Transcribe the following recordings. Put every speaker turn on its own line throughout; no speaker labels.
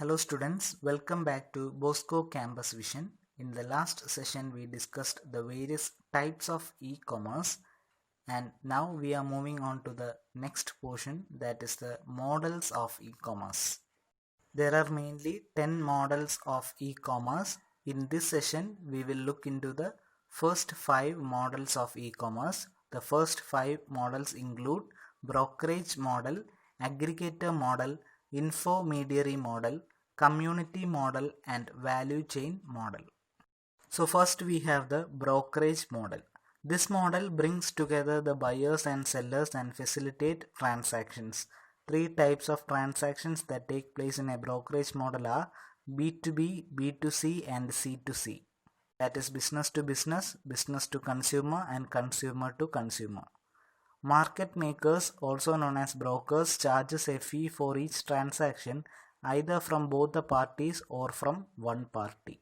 Hello students, welcome back to Bosco Campus Vision. In the last session we discussed the various types of e-commerce and now we are moving on to the next portion, that is the models of e-commerce. There are mainly 10 models of e-commerce. In this session we will look into the first 5 models of e-commerce. The first 5 models include brokerage model, aggregator model, infomediary model, community model and value chain model. So first we have the brokerage model. This model brings together the buyers and sellers and facilitate transactions. 3 types of transactions that take place in a brokerage model are B2B, B2C and C2C. That is business to business, business to consumer and consumer to consumer. Market makers, also known as brokers, charges a fee for each transaction either from both the parties or from one party.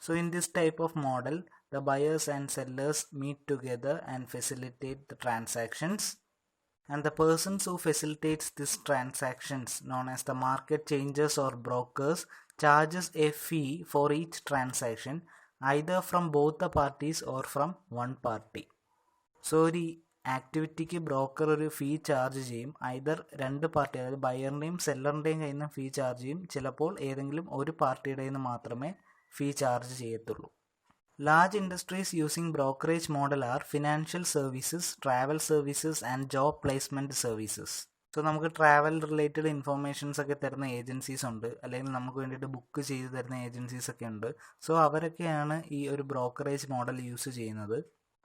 So in this type of model, the buyers and sellers meet together and facilitate the transactions. And the persons who facilitates these transactions, known as the market changers or brokers, charges a fee for each transaction either from both the parties or from one party. So the ആക്ടിവിറ്റിക്ക് broker ഒരു fee charge ചെയ്യും. Either രണ്ട് party, അതായത് ബയറിൻ്റെയും സെല്ലറിൻ്റെയും കയ്യിൽ നിന്ന് ഫീ charge ചെയ്യും. ചിലപ്പോൾ ഏതെങ്കിലും ഒരു പാർട്ടിയുടെ നിന്ന് മാത്രമേ ഫീ ചാർജ് ചെയ്യത്തുള്ളൂ. Large industries using brokerage model are financial services, travel services and job placement services. So നമുക്ക് ട്രാവൽ റിലേറ്റഡ് ഇൻഫർമേഷൻസ് ഒക്കെ തരുന്ന ഏജൻസീസ് ഉണ്ട്, അല്ലെങ്കിൽ നമുക്ക് വേണ്ടിയിട്ട് ബുക്ക് ചെയ്ത് തരുന്ന ഏജൻസീസ് ഒക്കെ ഉണ്ട്. സോ അവരൊക്കെയാണ് ഈ ഒരു ബ്രോക്കറേജ് മോഡൽ യൂസ് ചെയ്യുന്നത്.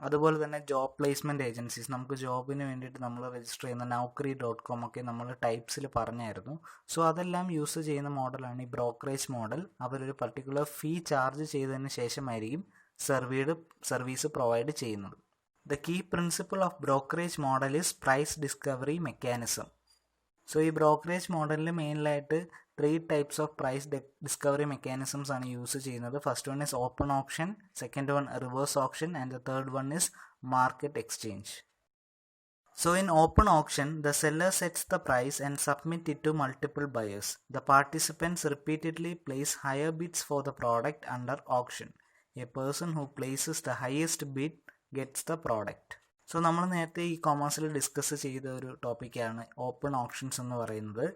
അതുപോലെ തന്നെ ജോബ് പ്ലേസ്മെൻറ്റ് ഏജൻസീസ്, നമുക്ക് ജോബിന് വേണ്ടിയിട്ട് നമ്മൾ രജിസ്റ്റർ ചെയ്യുന്ന Naukri.com ഒക്കെ നമ്മൾ ടൈപ്സിൽ പറഞ്ഞായിരുന്നു. സോ അതെല്ലാം യൂസ് ചെയ്യുന്ന മോഡലാണ് ഈ ബ്രോക്കറേജ് മോഡൽ. അവരൊരു പർട്ടിക്കുലർ ഫീ ചാർജ് ചെയ്തതിന് ശേഷമായിരിക്കും സർവീസ് പ്രൊവൈഡ് ചെയ്യുന്നത്. The key principle of brokerage model is price discovery mechanism. So ഈ ബ്രോക്കറേജ് മോഡലിൽ മെയിനായിട്ട് 3 types of price discovery mechanisms ആണ് യൂസ് ചെയ്യുന്നത്. First one is open option, second one reverse option and the third one is market exchange. So in open auction, the seller sets the price and submit it to multiple buyers. The participants repeatedly place higher bids for the product under auction. A person who places the highest bid gets the product. So നമ്മൾ നേരത്തെ ഈ കൊമേഴ്സിൽ discuss ചെയ്ത ഒരു ടോപ്പിക്കാണ് open options എന്ന് പറയുന്നത്.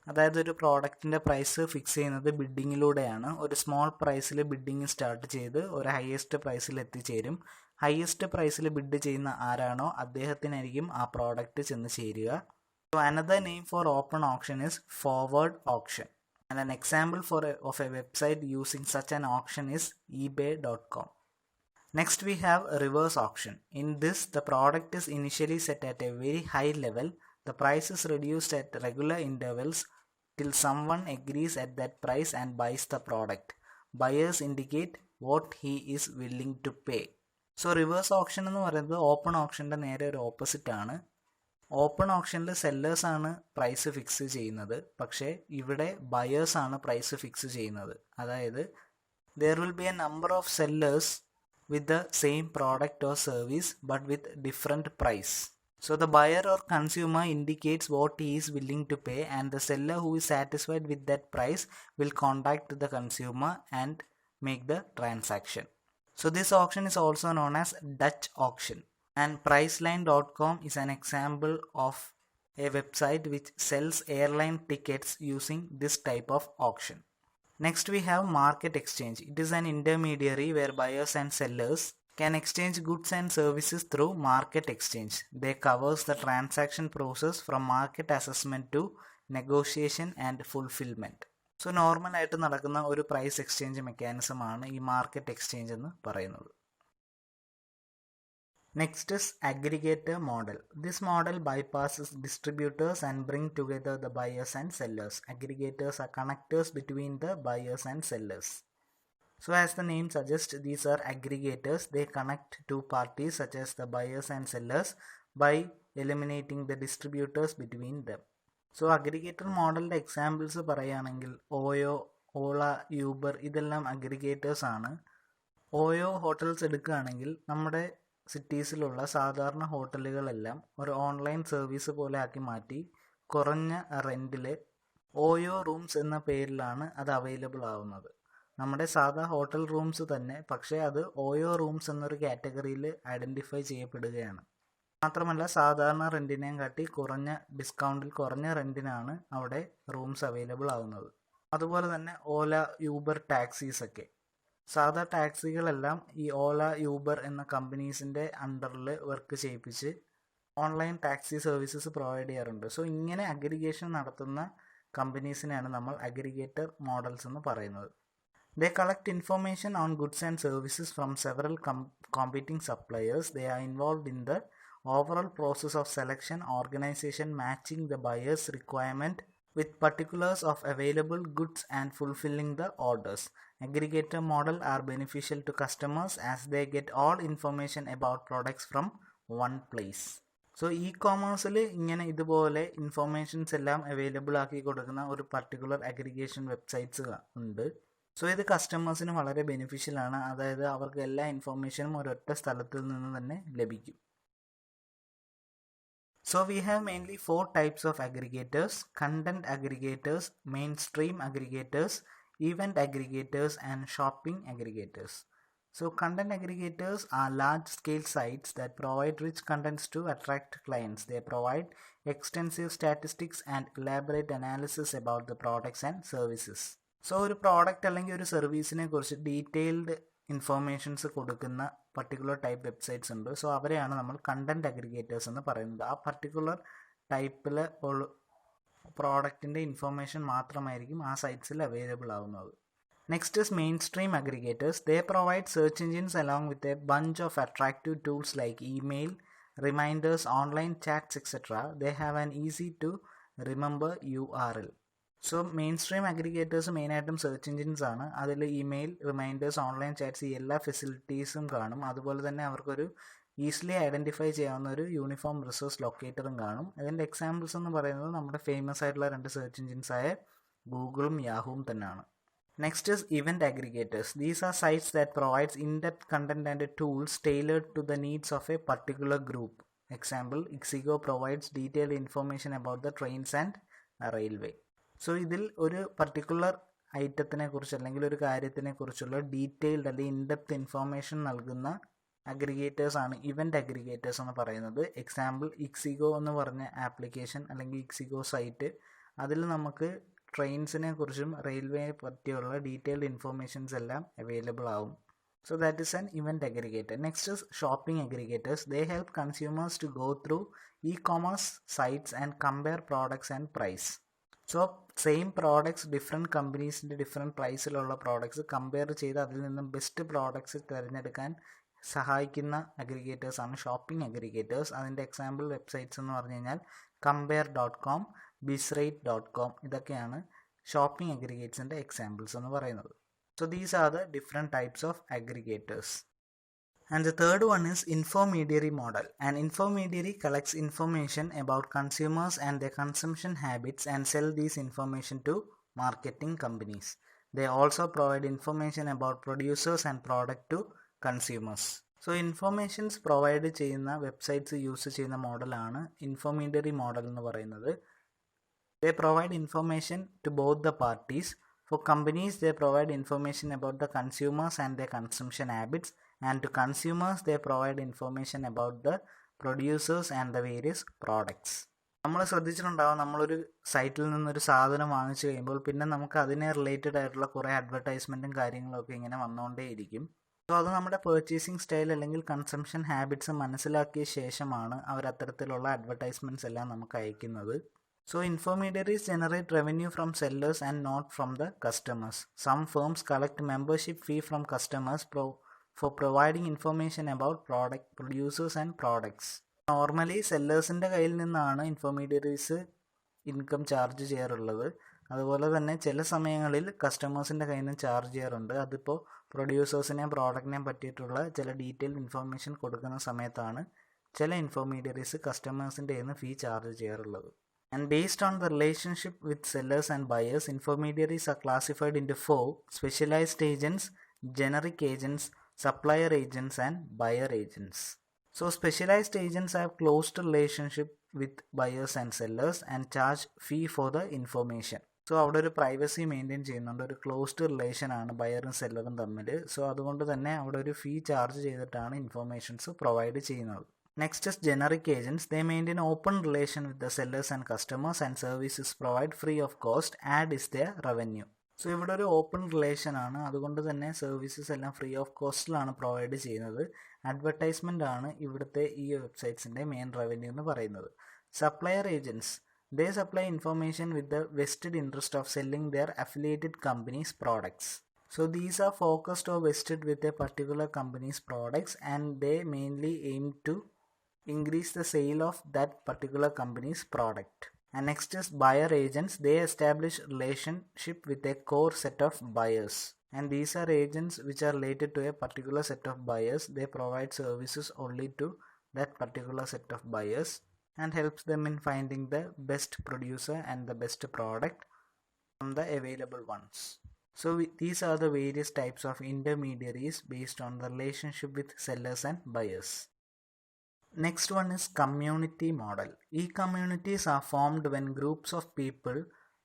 അതായത് ഒരു പ്രോഡക്റ്റിൻ്റെ പ്രൈസ് ഫിക്സ് ചെയ്യുന്നത് ബിഡിങ്ങിലൂടെയാണ്. ഒരു സ്മോൾ പ്രൈസിൽ ബിഡിങ് സ്റ്റാർട്ട് ചെയ്ത് ഒരു ഹയസ്റ്റ് പ്രൈസിൽ എത്തിച്ചേരും. ഹയസ്റ്റ് പ്രൈസിൽ ബിഡ് ചെയ്യുന്ന ആരാണോ അദ്ദേഹത്തിനായിരിക്കും ആ പ്രോഡക്റ്റ് ചെന്ന് ചേരുക. So another name for open option is forward option. And an example of A website using such an option is ebay.com. Next we have reverse auction. In this, the product is initially set at a very high level. The price is reduced at regular intervals till someone agrees at that price and buys the product. Buyers indicate what he is willing to pay. So reverse auction എന്ന് പറയുന്നത് open ഓപ്ഷൻ്റെ നേരെ ഒരു opposite ആണ്. Open ഓപ്ഷനിൽ sellers ആണ് price fix ചെയ്യുന്നത്, പക്ഷേ ഇവിടെ ബയേഴ്സ് ആണ് പ്രൈസ് ഫിക്സ് ചെയ്യുന്നത്. അതായത് there will be a number of sellers with the same product or service but with different price. So the buyer or consumer indicates what he is willing to pay and the seller who is satisfied with that price will contact the consumer and make the transaction. So this auction is also known as Dutch auction, and Priceline.com is an example of a website which sells airline tickets using this type of auction. Next we have market exchange. It is an intermediary where buyers and sellers can exchange goods and services through market exchange. They covers the transaction process from market assessment to negotiation and fulfillment. So normal ആയിട്ട് നടക്കുന്ന ഒരു price exchange mechanism ആണ് ഈ market exchange എന്ന് പറയുന്നത്. Next is aggregator model. This model bypasses distributors and bring together the buyers and sellers. Aggregators are connectors between the buyers and sellers. So as the name suggests, these are aggregators. They connect two parties such as the buyers and sellers by eliminating the distributors between them. So aggregator മോഡലിൻ്റെ examples പറയുകയാണെങ്കിൽ ഓയോ, ഓള, Uber ഇതെല്ലാം aggregators ആണ്. OYO hotels എടുക്കുകയാണെങ്കിൽ നമ്മുടെ സിറ്റീസിലുള്ള സാധാരണ ഹോട്ടലുകളെല്ലാം ഒരു online service പോലെ ആക്കി മാറ്റി കുറഞ്ഞ റെൻറ്റിൽ ഓയോ റൂംസ് എന്ന പേരിലാണ് അത് അവൈലബിൾ ആവുന്നത്. നമ്മുടെ സാധാ ഹോട്ടൽ റൂംസ് തന്നെ, പക്ഷേ അത് ഓയോ റൂംസ് എന്നൊരു കാറ്റഗറിയിൽ ഐഡൻറ്റിഫൈ ചെയ്യപ്പെടുകയാണ്. മാത്രമല്ല സാധാരണ റെൻറ്റിനെയും കാട്ടി കുറഞ്ഞ ഡിസ്കൗണ്ടിൽ കുറഞ്ഞ റെൻറ്റിനാണ് അവിടെ റൂംസ് അവൈലബിൾ ആവുന്നത്. അതുപോലെ തന്നെ ഓല, യൂബർ ടാക്സീസ് ഒക്കെ. സാധാ ടാക്സികളെല്ലാം ഈ ഓല, യൂബർ എന്ന കമ്പനീസിൻ്റെ അണ്ടറിൽ വർക്ക് ചെയ്യിപ്പിച്ച് ഓൺലൈൻ ടാക്സി സർവീസസ് പ്രൊവൈഡ് ചെയ്യാറുണ്ട്. സോ ഇങ്ങനെ അഗ്രിഗേഷൻ നടത്തുന്ന കമ്പനീസിനെയാണ് നമ്മൾ അഗ്രിഗേറ്റർ മോഡൽസ് എന്ന് പറയുന്നത്. They collect information on goods and services from several competing suppliers. They are involved in the overall process of selection, organization, matching the buyer's requirement with particulars of available goods and fulfilling the orders. Aggregator model are beneficial to customers as they get all information about products from one place. So ഇ കോമേഴ്സിൽ ഇങ്ങനെ ഇതുപോലെ informations എല്ലാം available ആക്കി കൊടുക്കുന്ന ഒരു particular aggregation websites ഉണ്ട്. So ഇത് കസ്റ്റമേഴ്സിന് വളരെ ബെനിഫിഷ്യലാണ്. അതായത് അവർക്ക് എല്ലാ ഇൻഫോർമേഷനും ഒരൊറ്റ സ്ഥലത്തിൽ നിന്ന് തന്നെ ലഭിക്കും. So we have mainly 4 types of aggregators: content aggregators, mainstream aggregators, event aggregators, and shopping aggregators. So content aggregators are large-scale sites that provide rich contents to attract clients. They provide extensive statistics and elaborate analysis about the products and services. So ഒരു product അല്ലെങ്കിൽ ഒരു സർവീസിനെ കുറിച്ച് detailed informations കൊടുക്കുന്ന particular type websites ഉണ്ട്. So അവരെയാണ് നമ്മൾ content aggregators എന്ന് പറയുന്നത്. ആ പർട്ടിക്കുലർ ടൈപ്പിൽ പ്രോഡക്റ്റിൻ്റെ ഇൻഫോർമേഷൻ മാത്രമായിരിക്കും ആ സൈറ്റ്സിൽ അവൈലബിൾ ആവുന്നത്. Next is mainstream aggregators. They provide search engines along with a bunch of attractive tools like email, reminders, online chats etcetera. They have an easy to remember URL. So mainstream aggregators മെയിനായിട്ടും search engines ആണ്. അതിൽ email, reminders, online chats, ഈ എല്ലാ ഫെസിലിറ്റീസും കാണും. അതുപോലെ തന്നെ അവർക്കൊരു ഈസിലി ഐഡൻറ്റിഫൈ ചെയ്യാവുന്ന ഒരു യൂണിഫോം റിസോഴ്സ് ലൊക്കേറ്ററും കാണും. ഇതിൻ്റെ എക്സാമ്പിൾസ് എന്ന് പറയുന്നത് നമ്മുടെ ഫേമസ് ആയിട്ടുള്ള 2 സെർച്ച് എഞ്ചിൻസായ ഗൂഗിളും യാഹുവും തന്നെയാണ്. Next is event aggregators. These are sites that provides in-depth content and tools tailored to the needs of a particular group. Example, ixigo provides detailed information about the trains and railway. So ഇതിൽ ഒരു particular ഐറ്റത്തിനെ കുറിച്ച് അല്ലെങ്കിൽ ഒരു കാര്യത്തിനെ കുറിച്ചുള്ള detailed അല്ലെങ്കിൽ in-depth information നൽകുന്ന aggregators ആണ് ഇവൻറ്റ് അഗ്രിഗേറ്റേഴ്സ് എന്ന് പറയുന്നത്. എക്സാമ്പിൾ, ഇക്സിഗോ എന്ന് പറഞ്ഞ ആപ്ലിക്കേഷൻ അല്ലെങ്കിൽ ഇക്സിഗോ സൈറ്റ്, അതിൽ നമുക്ക് ട്രെയിൻസിനെ കുറിച്ചും റെയിൽവേയെ പറ്റിയുള്ള ഡീറ്റെയിൽഡ് ഇൻഫോർമേഷൻസ് എല്ലാം അവൈലബിൾ ആവും. So that is an event aggregator. Next is shopping aggregators. They help consumers to go through e-commerce sites and compare products and price. So same products different കമ്പനീസിൻ്റെ different പ്രൈസിലുള്ള products compare ചെയ്ത് അതിൽ നിന്നും best products തിരഞ്ഞെടുക്കാൻ സഹായിക്കുന്ന അഗ്രിഗേറ്റേഴ്സാണ് shopping aggregators. അതിൻ്റെ example websites എന്ന് പറഞ്ഞു കഴിഞ്ഞാൽ compare.com, bizrate.com, ഇതൊക്കെയാണ് ഷോപ്പിംഗ് അഗ്രിഗേറ്റ്സിൻ്റെ എക്സാമ്പിൾസ് എന്ന് പറയുന്നത്. So these are the different types of aggregators. And the third one is intermediary model. An intermediary collects information about consumers and their consumption habits and sell these information to marketing companies. They also provide information about producers and product to consumers. So informations provide ചെയ്യുന്ന websites use ചെയ്യുന്ന മോഡലാണ് intermediary model എന്ന് പറയുന്നത്. They provide information to both the parties. For companies, they provide information about the consumers and their consumption habits, and to consumers, they provide information about the producers and the various products. നമ്മൾ ശ്രദ്ധിച്ചിട്ടുണ്ടാവും, നമ്മളൊരു സൈറ്റിൽ നിന്നൊരു സാധനം വാങ്ങിച്ചു കഴിയുമ്പോൾ പിന്നെ നമുക്ക് അതിനെ റിലേറ്റഡ് ആയിട്ടുള്ള കുറേ അഡ്വർടൈസ്മെൻറ്റും കാര്യങ്ങളൊക്കെ ഇങ്ങനെ വന്നുകൊണ്ടേയിരിക്കും. സോ അത് നമ്മുടെ പേർച്ചേസിങ് സ്റ്റൈൽ അല്ലെങ്കിൽ കൺസംഷൻ ഹാബിറ്റ്സ് മനസ്സിലാക്കിയ ശേഷമാണ് അവർ അത്തരത്തിലുള്ള അഡ്വർടൈസ്മെൻറ്റ്സ് എല്ലാം നമുക്ക് അയക്കുന്നത്. So intermediaries generate revenue from sellers and not from the customers. Some firms collect membership fee from customers for providing information about product producers and products. Normally സെല്ലേഴ്സിൻ്റെ കയ്യിൽ നിന്നാണ് ഇൻഫർമീഡിയറീസ് income charge ചെയ്യാറുള്ളത്. അതുപോലെ തന്നെ ചില സമയങ്ങളിൽ കസ്റ്റമേഴ്സിൻ്റെ കയ്യിൽ നിന്ന് ചാർജ് ചെയ്യാറുണ്ട്. അതിപ്പോൾ പ്രൊഡ്യൂസേഴ്സിനെയും പ്രോഡക്റ്റിനെയും പറ്റിയിട്ടുള്ള ചില ഡീറ്റെയിൽഡ് ഇൻഫർമേഷൻ കൊടുക്കുന്ന സമയത്താണ് ചില ഇൻഫർമീഡിയറീസ് കസ്റ്റമേഴ്സിൻ്റെ കയ്യിൽ നിന്ന് ഫീ ചാർജ് ചെയ്യാറുള്ളത്. And based on the relationship with sellers and buyers, intermediaries are classified into 4: specialized agents, generic agents, supplier agents, and buyer agents. So specialized agents have close relationship with buyers and sellers and charge fee for the information. So അവിടെ ഒരു privacy maintain ചെയ്യുന്നുണ്ട്, ഒരു closed റിലേഷനാണ് ബയറും സെല്ലറും തമ്മിൽ. So അതുകൊണ്ട് തന്നെ അവിടെ ഒരു fee charge ചെയ്തിട്ടാണ് ഇൻഫർമേഷൻസ് പ്രൊവൈഡ് ചെയ്യുന്നത്. Next is generic agents. They maintain open relation with the sellers and customers and services provide free of cost. Ad is their revenue. So ഇവിടെ ഒരു ഓപ്പൺ റിലേഷൻ ആണ്, അതുകൊണ്ട് തന്നെ സർവീസസ് എല്ലാം free of കോസ്റ്റിലാണ് provide ചെയ്യുന്നത്. Advertisement ആണ് ഇവിടുത്തെ ഈ വെബ്സൈറ്റ്സിൻ്റെ മെയിൻ റവന്യൂ എന്ന് പറയുന്നത്. Supplier agents, they supply information with the vested interest of selling their affiliated company's products. So these are focused or vested with a particular company's products and they mainly aim to increase the sale of that particular company's product. And next is buyer agents. They establish relationship with a core set of buyers. And these are agents which are related to a particular set of buyers. They provide services only to that particular set of buyers and helps them in finding the best producer and the best product from the available ones. So these are the various types of intermediaries based on the relationship with sellers and buyers. Next one is community model. E-communities are formed when groups of people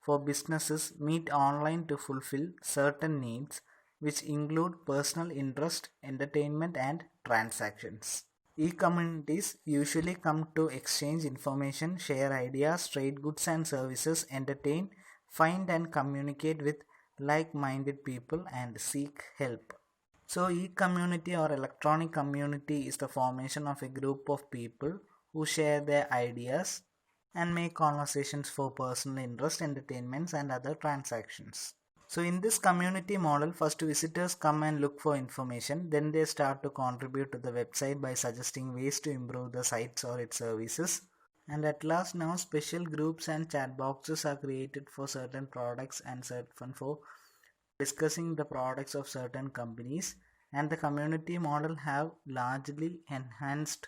for businesses meet online to fulfill certain needs which include personal interest, entertainment and transactions. E-communities usually come to exchange information, share ideas, trade goods and services, entertain, find and communicate with like-minded people and seek help. So e-community or electronic community is the formation of a group of people who share their ideas and make conversations for personal interest, entertainments and other transactions. So in this community model, first visitors come and look for information, then they start to contribute to the website by suggesting ways to improve the sites or its services. And at last now special groups and chat boxes are created for certain products and certain for discussing the products of certain companies, and the community model have largely enhanced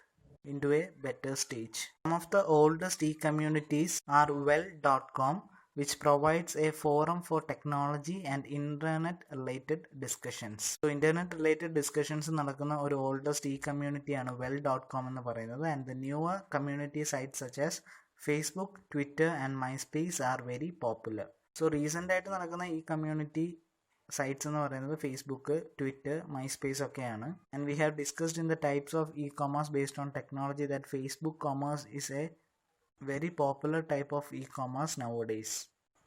into a better stage. Some of the oldest e-communities are well.com, which provides a forum for technology and internet related discussions. So internet related discussions നടക്കുന്ന ഒരു oldest e-community ആണ് well.com എന്ന് പറയുന്നത്. And the newer community sites such as Facebook, Twitter and MySpace are very popular. So recent ആയിട്ട് നടക്കുന്ന ഈ community sites എന്ന് പറയുന്നത് ഫേസ്ബുക്ക്, ട്വിറ്റർ, മൈസ്പേസ് ഒക്കെയാണ്. And we have discussed in the types of E commerce based on technology that Facebook commerce is A very popular type of e-commerce nowadays.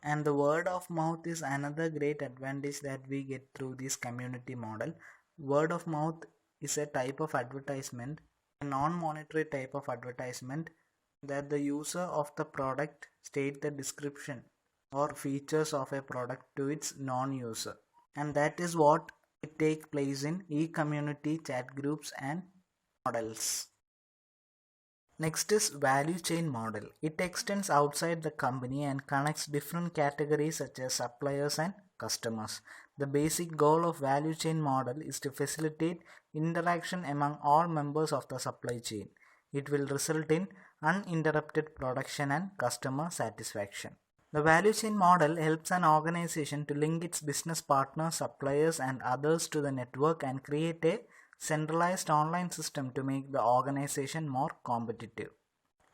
And the word of mouth is another great advantage that we get through this community model. Word of mouth is a type of advertisement, a non-monetary type of advertisement that the user of the product state the description or features of a product to its non-user. And that is what it takes place in e-community chat groups and models. Next is value chain model. It extends outside the company and connects different categories such as suppliers and customers. The basic goal of value chain model is to facilitate interaction among all members of the supply chain. It will result in uninterrupted production and customer satisfaction. The value chain model helps an organization to link its business partners, suppliers and others to the network and create a centralized online system to make the organization more competitive.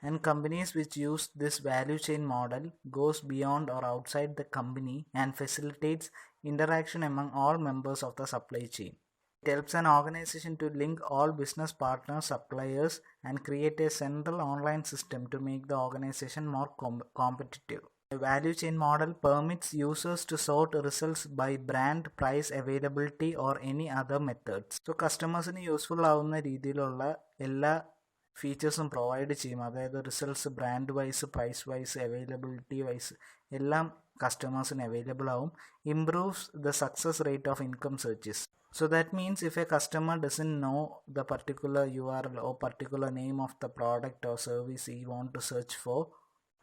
And companies which use this value chain model goes beyond or outside the company and facilitates interaction among all members of the supply chain. It helps an organization to link all business partners, suppliers and create a central online system to make the organization more competitive. The value chain model permits users to sort results by brand, price, availability or any other methods. So കസ്റ്റമേഴ്സിന് useful ആവുന്ന രീതിയിലുള്ള എല്ലാ ഫീച്ചേഴ്സും provide ചെയ്യും. അതായത് results brand wise, price wise, availability wise എല്ലാം കസ്റ്റമേഴ്സിന് available ആവും. Improves the success rate of income searches. So that means if a customer doesn't know the particular URL or particular name of the product or service he want to search for,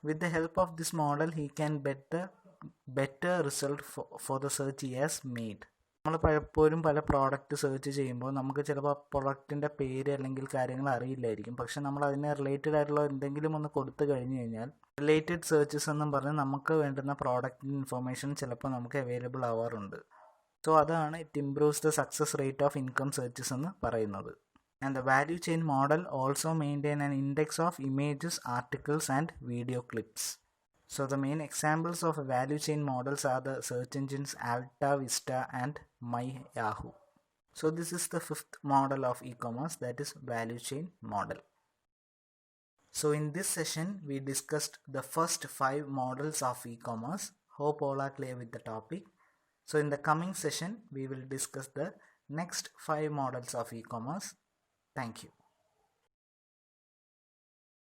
with the help of this model he can better result for the search he has made. നമ്മൾ പലപ്പോഴും പല product search ചെയ്യുമ്പോൾ നമുക്ക് ചിലപ്പോൾ പ്രൊഡക്റ്റിൻ്റെ പേര് അല്ലെങ്കിൽ കാര്യങ്ങൾ അറിയില്ലായിരിക്കും. പക്ഷെ നമ്മൾ അതിനെ റിലേറ്റഡ് ആയിട്ടുള്ള എന്തെങ്കിലും ഒന്ന് കൊടുത്തു കഴിഞ്ഞ് കഴിഞ്ഞാൽ റിലേറ്റഡ് സെർച്ചസ് എന്നും പറഞ്ഞ് നമുക്ക് വേണ്ടുന്ന പ്രോഡക്റ്റിൻ്റെ ഇൻഫർമേഷൻ ചിലപ്പോൾ നമുക്ക് അവൈലബിൾ ആവാറുണ്ട്. സോ അതാണ് it improves the success rate of income searches എന്ന് പറയുന്നത്. And the value chain model also maintain an index of images, articles and video clips. So the main examples of value chain models are the search engines Alta Vista and My Yahoo. So this is the fifth model of e-commerce, that is value chain model. So in this session we discussed the first 5 models of e-commerce. Hope all are clear with the topic. So in the coming session we will discuss the next 5 models of e-commerce. Thank you.